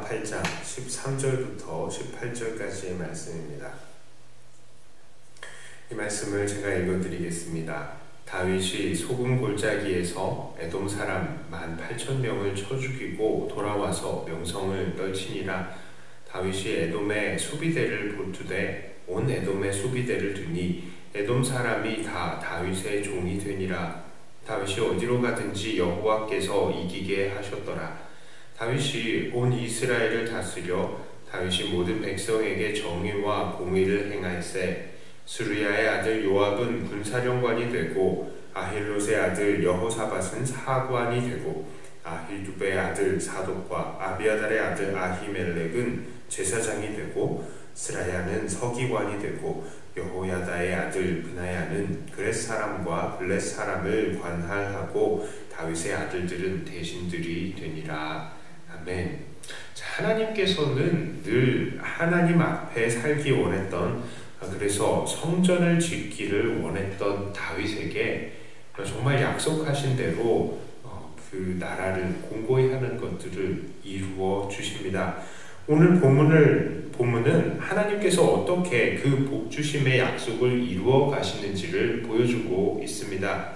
여호수아 8장 13절부터 18절까지의 말씀입니다. 이 말씀을 제가 읽어드리겠습니다. 다윗이 소금 골짜기에서 에돔 사람 18,000명을 쳐 죽이고 돌아와서 명성을 떨치니라. 다윗이 에돔의 수비대를 보투되 온 에돔의 수비대를 두니 에돔 사람이 다 다윗의 종이 되니라. 다윗이 어디로 가든지 여호와께서 이기게 하셨더라. 다윗이 온 이스라엘을 다스려 다윗이 모든 백성에게 정의와 공의를 행하였세. 스루야의 아들 요압은 군사령관이 되고 아힐롯의 아들 여호사밧은 사관이 되고 아히두베의 아들 사독과 아비아달의 아들 아히멜렉은 제사장이 되고 스라야는 서기관이 되고 여호야다의 아들 브나야는 그렛 사람과 블렛 사람을 관할하고 다윗의 아들들은 대신들이 되니라. 아멘. 자, 하나님께서는 늘 하나님 앞에 살기 원했던, 그래서 성전을 짓기를 원했던 다윗에게 정말 약속하신 대로 그 나라를 공고히 하는 것들을 이루어 주십니다. 오늘 본문은 하나님께서 어떻게 그 복주심의 약속을 이루어 가시는지를 보여주고 있습니다.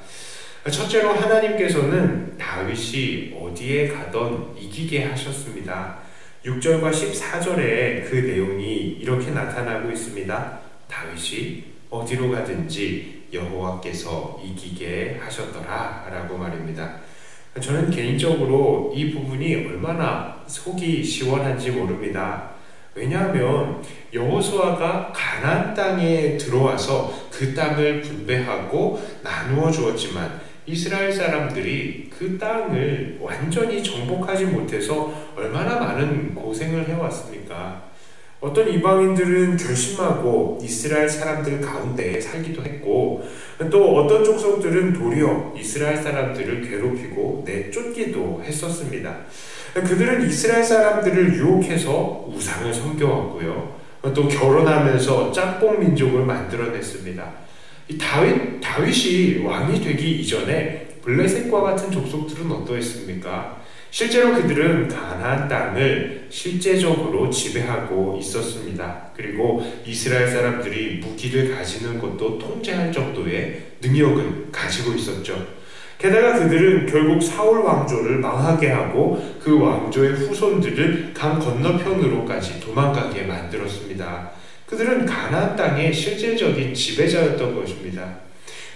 첫째로 하나님께서는 다윗이 어디에 가던 이기게 하셨습니다. 6절과 14절에 그 내용이 이렇게 나타나고 있습니다. 다윗이 어디로 가든지 여호와께서 이기게 하셨더라 라고 말입니다. 저는 개인적으로 이 부분이 얼마나 속이 시원한지 모릅니다. 왜냐하면 여호수아가 가나안 땅에 들어와서 그 땅을 분배하고 나누어 주었지만 이스라엘 사람들이 그 땅을 완전히 정복하지 못해서 얼마나 많은 고생을 해왔습니까? 어떤 이방인들은 결심하고 이스라엘 사람들 가운데 살기도 했고, 또 어떤 족속들은 도리어 이스라엘 사람들을 괴롭히고 내쫓기도 했었습니다. 그들은 이스라엘 사람들을 유혹해서 우상을 섬겨왔고요, 또 결혼하면서 짬뽕 민족을 만들어냈습니다. 다윗이 왕이 되기 이전에 블레셋과 같은 족속들은 어떠했습니까? 실제로 그들은 가나안 땅을 실제적으로 지배하고 있었습니다. 그리고 이스라엘 사람들이 무기를 가지는 것도 통제할 정도의 능력을 가지고 있었죠. 게다가 그들은 결국 사울 왕조를 망하게 하고 그 왕조의 후손들을 강 건너편으로까지 도망가게 만들었습니다. 그들은 가나안 땅의 실제적인 지배자였던 것입니다.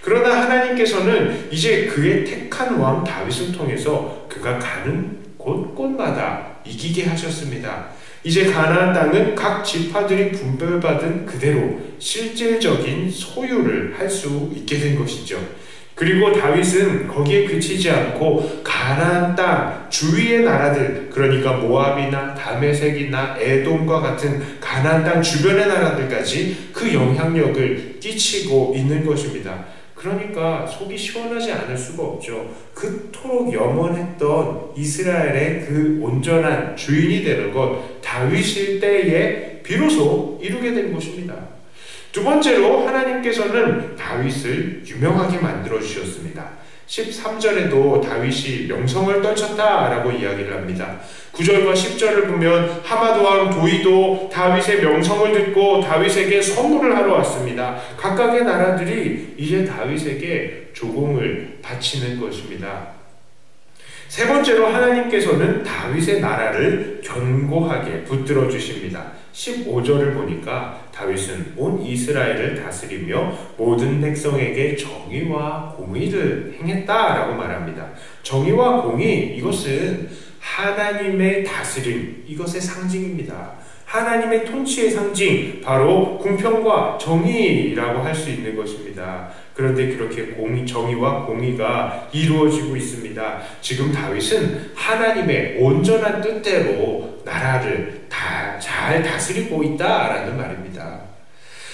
그러나 하나님께서는 이제 그의 택한 왕 다윗을 통해서 그가 가는 곳곳마다 이기게 하셨습니다. 이제 가나안 땅은 각 지파들이 분별받은 그대로 실질적인 소유를 할 수 있게 된 것이죠. 그리고 다윗은 거기에 그치지 않고 가나안 땅 주위의 나라들, 그러니까 모압이나 다메섹이나 에돔과 같은 가나안 땅 주변의 나라들까지 그 영향력을 끼치고 있는 것입니다. 그러니까 속이 시원하지 않을 수가 없죠. 그토록 염원했던 이스라엘의 그 온전한 주인이 되는 것, 다윗일 때에 비로소 이루게 된 것입니다. 두 번째로 하나님께서는 다윗을 유명하게 만들어 주셨습니다. 13절에도 다윗이 명성을 떨쳤다라고 이야기를 합니다. 9절과 10절을 보면 하맛 왕 도이도 다윗의 명성을 듣고 다윗에게 선물을 하러 왔습니다. 각각의 나라들이 이제 다윗에게 조공을 바치는 것입니다. 세 번째로 하나님께서는 다윗의 나라를 견고하게 붙들어 주십니다. 15절을 보니까 다윗은 온 이스라엘을 다스리며 모든 백성에게 정의와 공의를 행했다라고 말합니다. 정의와 공의, 이것은 하나님의 다스림, 이것의 상징입니다. 하나님의 통치의 상징, 바로 공평과 정의라고 할 수 있는 것입니다. 그런데 그렇게 정의와 공의가 이루어지고 있습니다. 지금 다윗은 하나님의 온전한 뜻대로 나라를 잘 다스리고 있다라는 말입니다.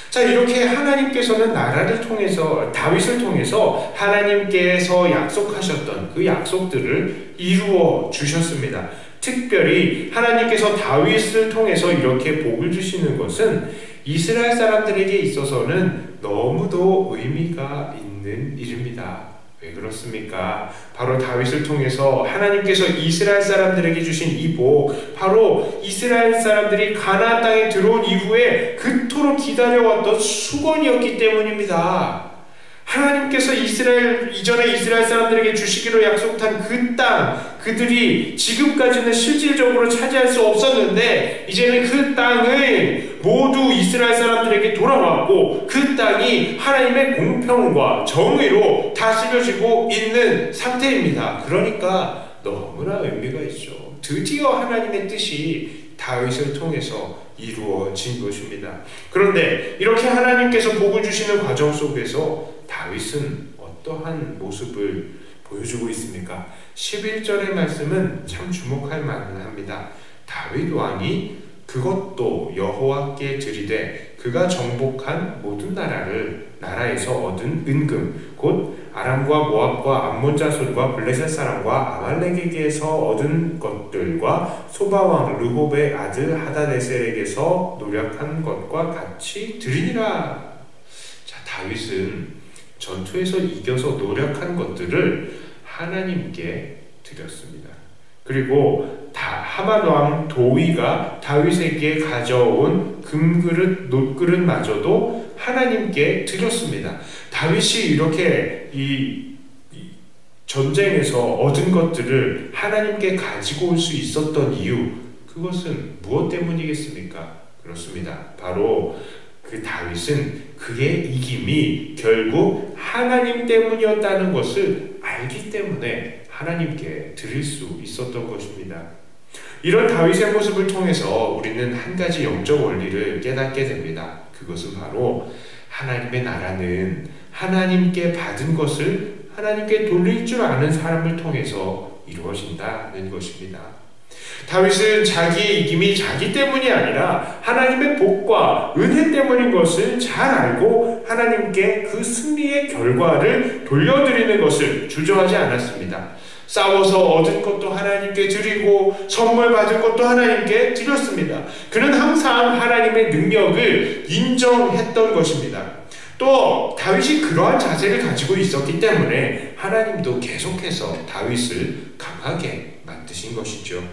자, 이렇게 하나님께서는 나라를 통해서, 다윗을 통해서 하나님께서 약속하셨던 그 약속들을 이루어 주셨습니다. 특별히 하나님께서 다윗을 통해서 이렇게 복을 주시는 것은 이스라엘 사람들에게 있어서는 너무도 의미가 있는 일입니다. 왜 그렇습니까? 바로 다윗을 통해서 하나님께서 이스라엘 사람들에게 주신 이 복, 바로 이스라엘 사람들이 가나안 땅에 들어온 이후에 그토록 기다려왔던 수건이었기 때문입니다. 하나님께서 이전에 이스라엘 사람들에게 주시기로 약속한 그 땅, 그들이 지금까지는 실질적으로 차지할 수 없었는데 이제는 그 땅을 모두 이스라엘 사람들에게 돌아왔고 그 땅이 하나님의 공평과 정의로 다스려지고 있는 상태입니다. 그러니까 너무나 의미가 있죠. 드디어 하나님의 뜻이 다윗을 통해서 이루어진 것입니다. 그런데 이렇게 하나님께서 복을 주시는 과정 속에서 다윗은 어떠한 모습을 보여주고 있습니까? 11절의 말씀은 참 주목할 만합니다. 다윗 왕이 그것도 여호와께 드리되 그가 정복한 모든 나라에서 얻은 은금 곧 아람과 모압과 암몬 자손과 블레셋 사람과 아말렉에게서 얻은 것들과 소바왕 르홉의 아들 하다네셀에게서 노력한 것과 같이 드리니라. 자, 다윗은 전투에서 이겨서 노력한 것들을 하나님께 드렸습니다. 그리고 하만 왕 도위가 다윗에게 가져온 금그릇, 놋그릇마저도 하나님께 드렸습니다. 다윗이 이렇게 이 전쟁에서 얻은 것들을 하나님께 가지고 올 수 있었던 이유, 그것은 무엇 때문이겠습니까? 그렇습니다. 바로 그 다윗은 그의 이김이 결국 하나님 때문이었다는 것을 알기 때문에 하나님께 드릴 수 있었던 것입니다. 이런 다윗의 모습을 통해서 우리는 한 가지 영적 원리를 깨닫게 됩니다. 그것은 바로 하나님의 나라는 하나님께 받은 것을 하나님께 돌릴 줄 아는 사람을 통해서 이루어진다는 것입니다. 다윗은 자기의 이김이 자기 때문이 아니라 하나님의 복과 은혜 때문인 것을 잘 알고 하나님께 그 승리의 결과를 돌려드리는 것을 주저하지 않았습니다. 싸워서 얻은 것도 하나님께 드리고 선물 받은 것도 하나님께 드렸습니다. 그는 항상 하나님의 능력을 인정했던 것입니다. 또 다윗이 그러한 자세를 가지고 있었기 때문에 하나님도 계속해서 다윗을 강하게 만드신 것이죠.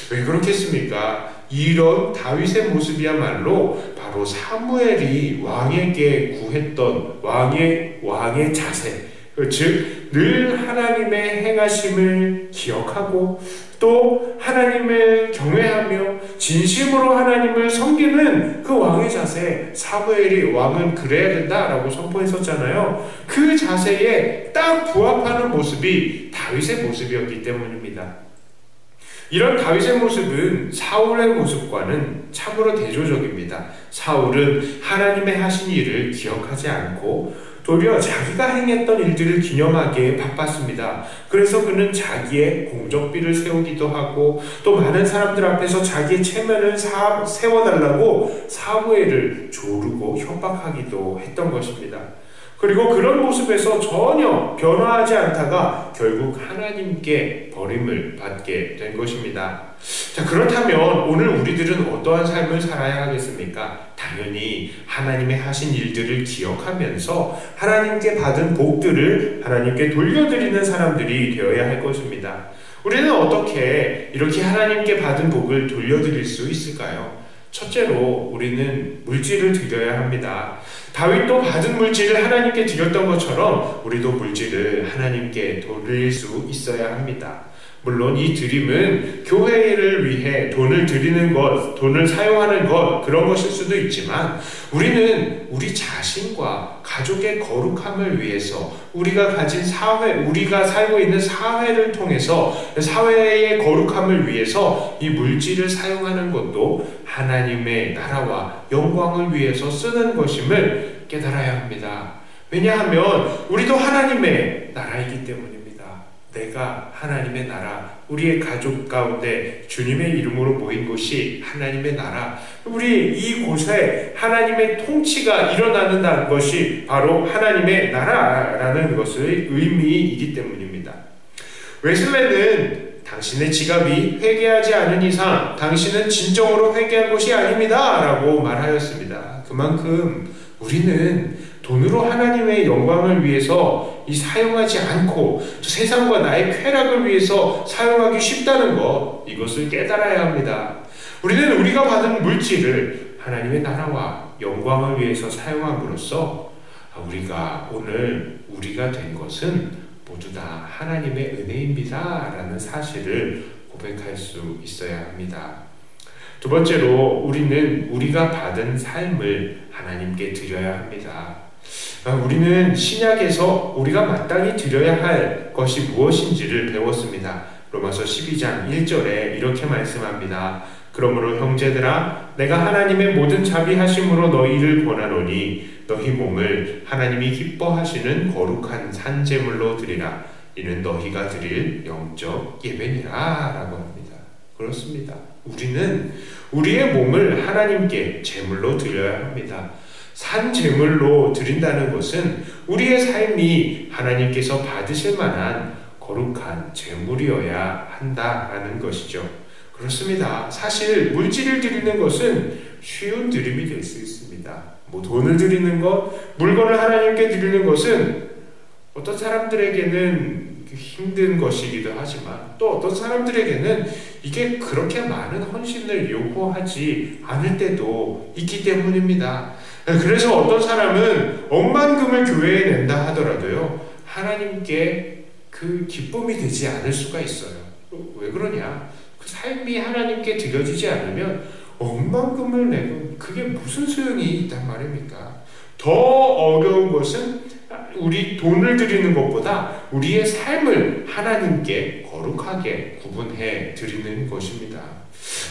왜 그렇겠습니까? 이런 다윗의 모습이야말로 바로 사무엘이 왕에게 구했던 왕의 자세, 즉 늘 하나님의 행하심을 기억하고 또 하나님을 경외하며 진심으로 하나님을 섬기는 그 왕의 자세, 사무엘이 왕은 그래야 된다라고 선포했었잖아요. 그 자세에 딱 부합하는 모습이 다윗의 모습이었기 때문입니다. 이런 다윗의 모습은 사울의 모습과는 참으로 대조적입니다. 사울은 하나님의 하신 일을 기억하지 않고 도리어 자기가 행했던 일들을 기념하기에 바빴습니다. 그래서 그는 자기의 공적비를 세우기도 하고 또 많은 사람들 앞에서 자기의 체면을 세워달라고 사무엘을 조르고 협박하기도 했던 것입니다. 그리고 그런 모습에서 전혀 변화하지 않다가 결국 하나님께 버림을 받게 된 것입니다. 자, 그렇다면 오늘 우리들은 어떠한 삶을 살아야 하겠습니까? 당연히 하나님의 하신 일들을 기억하면서 하나님께 받은 복들을 하나님께 돌려드리는 사람들이 되어야 할 것입니다. 우리는 어떻게 이렇게 하나님께 받은 복을 돌려드릴 수 있을까요? 첫째로 우리는 물질을 드려야 합니다. 다윗도 받은 물질을 하나님께 드렸던 것처럼 우리도 물질을 하나님께 돌릴 수 있어야 합니다. 물론 이 드림은 교회를 위해 돈을 드리는 것, 돈을 사용하는 것, 그런 것일 수도 있지만 우리는 우리 자신과 가족의 거룩함을 위해서 우리가 가진 사회, 우리가 살고 있는 사회를 통해서 사회의 거룩함을 위해서 이 물질을 사용하는 것도 하나님의 나라와 영광을 위해서 쓰는 것임을 깨달아야 합니다. 왜냐하면 우리도 하나님의 나라이기 때문입니다. 내가 하나님의 나라, 우리의 가족 가운데 주님의 이름으로 모인 곳이 하나님의 나라, 우리 이곳에 하나님의 통치가 일어나는 것이 바로 하나님의 나라라는 것의 의미이기 때문입니다. 웨슬레는 당신의 지갑이 회개하지 않은 이상 당신은 진정으로 회개한 것이 아닙니다 라고 말하였습니다. 그만큼 우리는 돈으로 하나님의 영광을 위해서 이 사용하지 않고 또 세상과 나의 쾌락을 위해서 사용하기 쉽다는 것, 이것을 깨달아야 합니다. 우리는 우리가 받은 물질을 하나님의 나라와 영광을 위해서 사용함으로써 우리가 오늘 우리가 된 것은 모두 다 하나님의 은혜입니다 라는 사실을 고백할 수 있어야 합니다. 두 번째로 우리는 우리가 받은 삶을 하나님께 드려야 합니다. 우리는 신약에서 우리가 마땅히 드려야 할 것이 무엇인지를 배웠습니다. 로마서 12장 1절에 이렇게 말씀합니다. 그러므로 형제들아 내가 하나님의 모든 자비하심으로 너희를 권하노니 너희 몸을 하나님이 기뻐하시는 거룩한 산제물로 드리라. 이는 너희가 드릴 영적 예배니라 라고 합니다. 그렇습니다. 우리는 우리의 몸을 하나님께 제물로 드려야 합니다. 산 제물로 드린다는 것은 우리의 삶이 하나님께서 받으실 만한 거룩한 제물이어야 한다라는 것이죠. 그렇습니다. 사실 물질을 드리는 것은 쉬운 드림이 될 수 있습니다. 돈을 드리는 것, 물건을 하나님께 드리는 것은 어떤 사람들에게는 힘든 것이기도 하지만 또 어떤 사람들에게는 이게 그렇게 많은 헌신을 요구하지 않을 때도 있기 때문입니다. 그래서 어떤 사람은 억만금을 교회에 낸다 하더라도요, 하나님께 그 기쁨이 되지 않을 수가 있어요. 왜 그러냐? 그 삶이 하나님께 드려지지 않으면 억만금을 내고 그게 무슨 소용이 있단 말입니까? 더 어려운 것은 우리 돈을 드리는 것보다 우리의 삶을 하나님께 거룩하게 구분해 드리는 것입니다.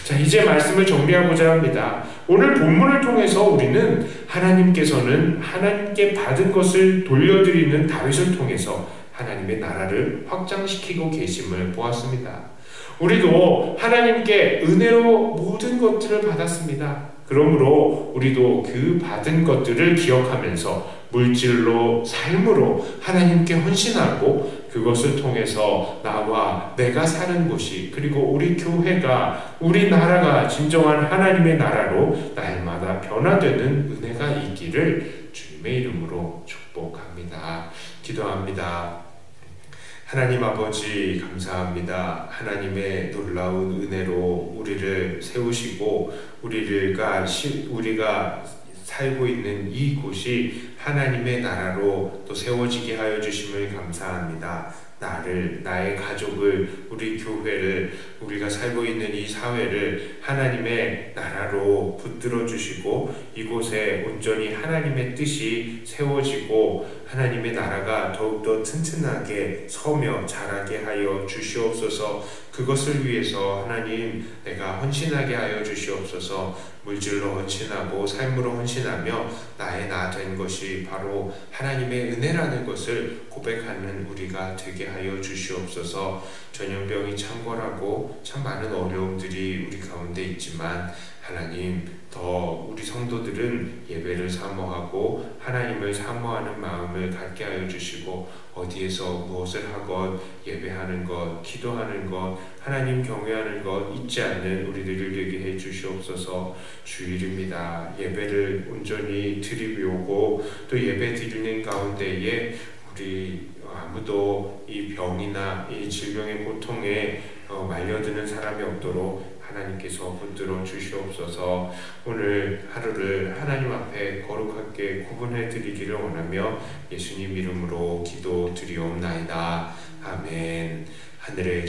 자, 이제 말씀을 정리하고자 합니다. 오늘 본문을 통해서 우리는 하나님께서는 하나님께 받은 것을 돌려드리는 다윗을 통해서 하나님의 나라를 확장시키고 계심을 보았습니다. 우리도 하나님께 은혜로 모든 것들을 받았습니다. 그러므로 우리도 그 받은 것들을 기억하면서 물질로, 삶으로 하나님께 헌신하고 그것을 통해서 나와 내가 사는 곳이, 그리고 우리 교회가, 우리 나라가 진정한 하나님의 나라로 날마다 변화되는 은혜가 있기를 주님의 이름으로 축복합니다. 기도합니다. 하나님 아버지 감사합니다. 하나님의 놀라운 은혜로 우리를 세우시고 우리가 살고 있는 이곳이 하나님의 나라로 또 세워지게 하여 주심을 감사합니다. 나의 가족을, 우리 교회를, 우리가 살고 있는 이 사회를 하나님의 나라로 붙들어 주시고 이곳에 온전히 하나님의 뜻이 세워지고 하나님의 나라가 더욱더 튼튼하게 서며 자라게 하여 주시옵소서. 그것을 위해서 하나님 내가 헌신하게 하여 주시옵소서. 물질로 헌신하고 삶으로 헌신하며 나의 나 된 것이 바로 하나님의 은혜라는 것을 고백하는 우리가 되게 하여 주시옵소서. 전염병이 창궐하고 참 많은 어려움들이 우리 가운데 있지만 하나님 더 우리 성도들은 예배를 사모하고 하나님을 사모하는 마음을 갖게 하여 주시고 어디에서 무엇을 하건 예배하는 것, 기도하는 것, 하나님 경외하는 것 잊지 않는 우리들을 되게 해 주시옵소서. 주일입니다. 예배를 온전히 드리고 또 예배 드리는 가운데에 우리 아무도 이 병이나 이 질병의 고통에 말려드는 사람이 없도록 하나님께서 붙들어 주시옵소서. 오늘 하루를 하나님 앞에 거룩하게 구분해 드리기를 원하며 예수님 이름으로 기도 드리옵나이다. 아멘. 하늘에